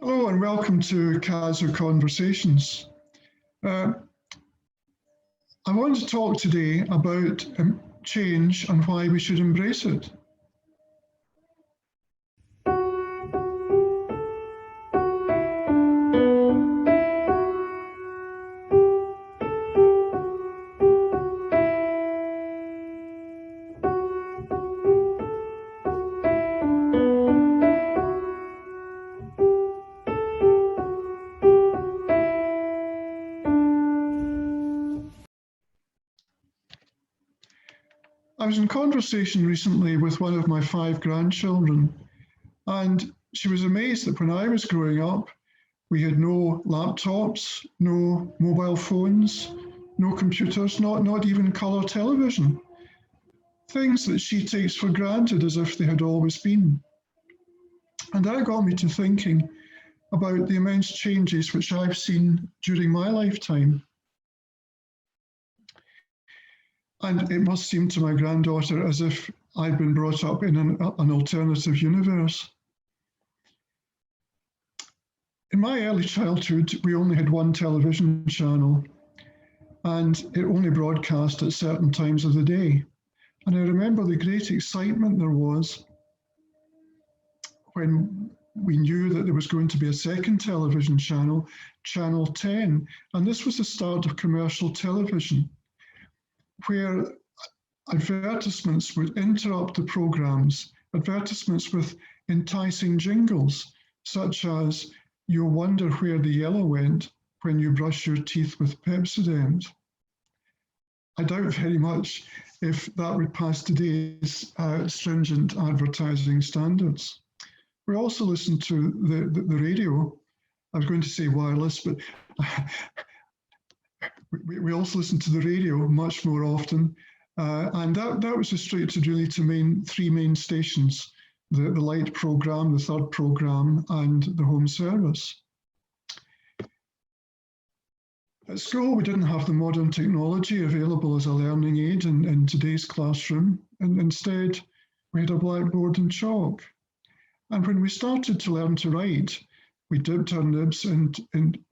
Hello and welcome to Cadzow Conversations. I want to talk today about change and why we should embrace it. I was in conversation recently with one of my 5 grandchildren, and she was amazed that when I was growing up, we had no laptops, no mobile phones, no computers, not even colour television. Things that she takes for granted as if they had always been. And that got me to thinking about the immense changes which I've seen during my lifetime. And it must seem to my granddaughter as if I'd been brought up in an alternative universe. In my early childhood, we only had one television channel, and it only broadcast at certain times of the day. And I remember the great excitement there was when we knew that there was going to be a second television channel, Channel 10, and this was the start of commercial television, where advertisements would interrupt the programs, advertisements with enticing jingles, such as, "You'll wonder where the yellow went when you brush your teeth with Pepsodent." I doubt very much if that would pass today's stringent advertising standards. We also listened to the radio. I was going to say wireless, but we also listened to the radio much more often, and that was restricted really to 3 main stations: the light programme, the third programme, and the home service. At school, we didn't have the modern technology available as a learning aid in today's classroom, and instead we had a blackboard and chalk. And when we started to learn to write, we dipped our nibs and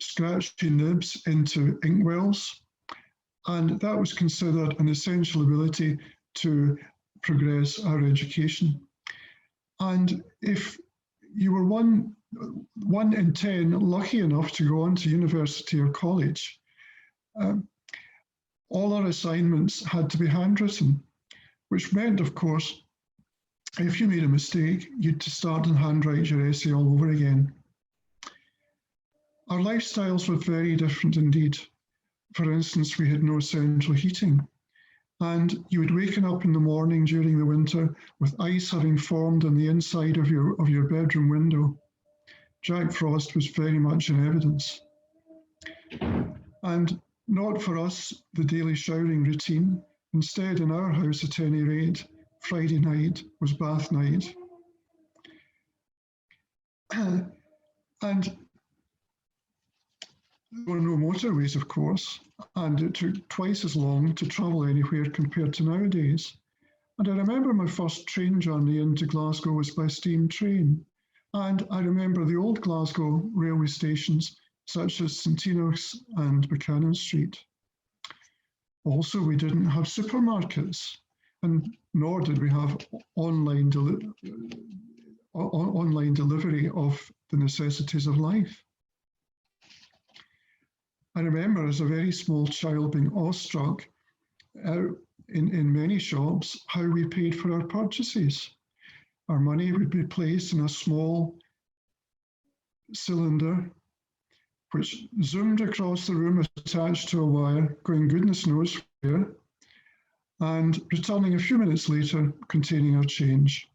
scratchy nibs into inkwells, and that was considered an essential ability to progress our education. And if you were one in 10 lucky enough to go on to university or college, all our assignments had to be handwritten, which meant, of course, if you made a mistake, you'd to start and handwrite your essay all over again. Our lifestyles were very different indeed. For instance, we had no central heating, and you would waken up in the morning during the winter with ice having formed on the inside of your bedroom window. Jack Frost was very much in evidence. And not for us, the daily showering routine. Instead, in our house at any rate, Friday night was bath night. And there were no motorways, of course, and it took twice as long to travel anywhere compared to nowadays. And I remember my first train journey into Glasgow was by steam train. And I remember the old Glasgow railway stations, such as St Enoch's and Buchanan Street. Also, we didn't have supermarkets, and nor did we have online delivery of the necessities of life. I remember as a very small child being awestruck in many shops how we paid for our purchases. Our money would be placed in a small cylinder which zoomed across the room attached to a wire, going goodness knows where, and returning a few minutes later containing our change.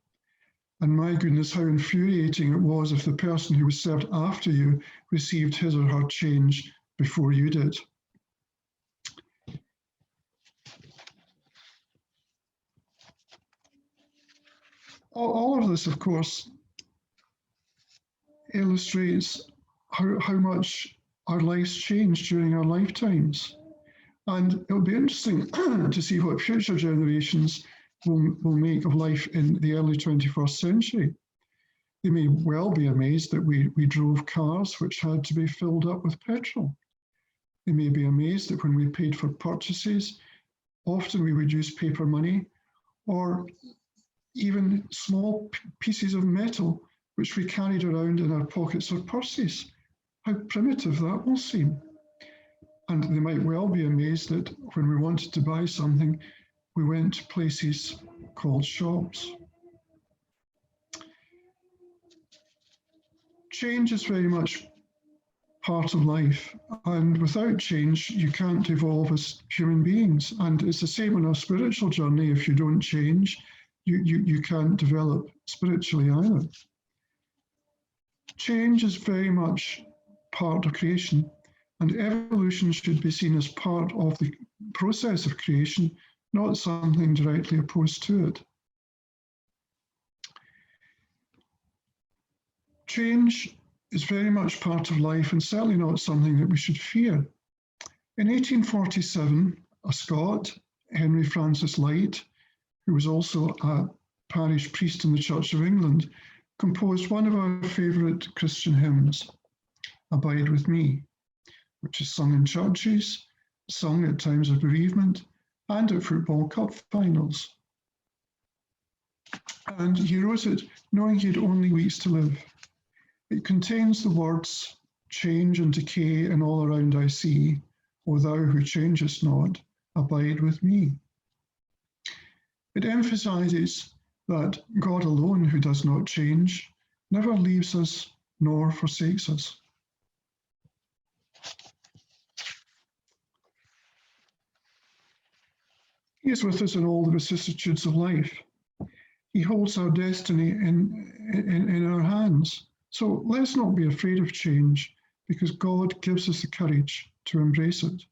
And my goodness, how infuriating it was if the person who was served after you received his or her change before you did. All of this, of course, illustrates how much our lives changed during our lifetimes. And it'll be interesting to see what future generations will make of life in the early 21st century. They may well be amazed that we drove cars which had to be filled up with petrol. They may be amazed that when we paid for purchases, often we would use paper money or even small pieces of metal which we carried around in our pockets or purses. How primitive that will seem. And they might well be amazed that when we wanted to buy something, we went to places called shops. Change is very much part of life, and without change, you can't evolve as human beings. And it's the same on our spiritual journey. If you don't change, you can't develop spiritually either. Change is very much part of creation, and evolution should be seen as part of the process of creation, not something directly opposed to it. Change is very much part of life and certainly not something that we should fear. In 1847, a Scot, Henry Francis Lyte, who was also a parish priest in the Church of England, composed one of our favourite Christian hymns, Abide With Me, which is sung in churches, sung at times of bereavement, and at football cup finals. And he wrote it knowing he had only weeks to live. It contains the words, change and decay and all around I see, O thou who changest not, abide with me. It emphasizes that God alone, who does not change, never leaves us nor forsakes us. He is with us in all the vicissitudes of life. He holds our destiny in our hands. So let's not be afraid of change, because God gives us the courage to embrace it.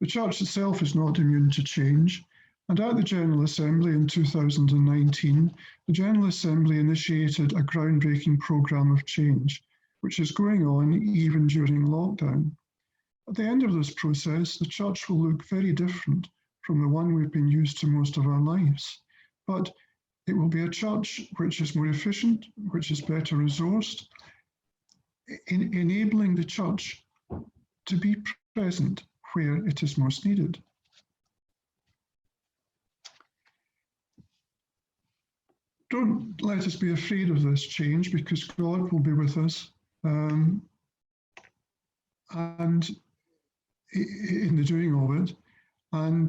The Church itself is not immune to change, and at the General Assembly in 2019, the General Assembly initiated a groundbreaking programme of change, which is going on even during lockdown. At the end of this process, the Church will look very different from the one we've been used to most of our lives, but it will be a church which is more efficient, which is better resourced, enabling the church to be present where it is most needed. Don't let us be afraid of this change, because God will be with us and in the doing of it, and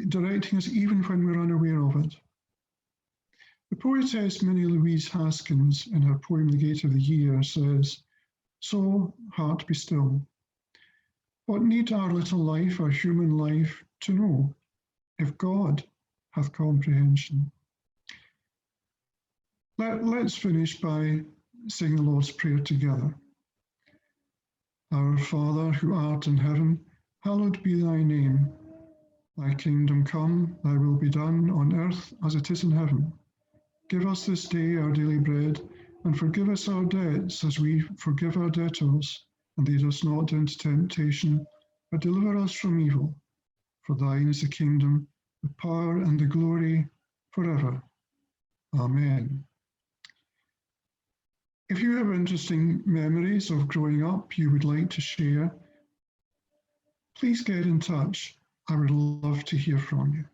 directing us even when we're unaware of it. The poetess Minnie Louise Haskins, in her poem The Gate of the Year, says, "So, heart, be still. What need our little life, our human life, to know, if God hath comprehension?" Let's finish by saying the Lord's Prayer together. Our Father, who art in heaven, hallowed be thy name. Thy kingdom come, thy will be done on earth as it is in heaven. Give us this day our daily bread, and forgive us our debts as we forgive our debtors. And lead us not into temptation, but deliver us from evil. For thine is the kingdom, the power, and the glory forever. Amen. If you have interesting memories of growing up you would like to share, please get in touch. I would love to hear from you.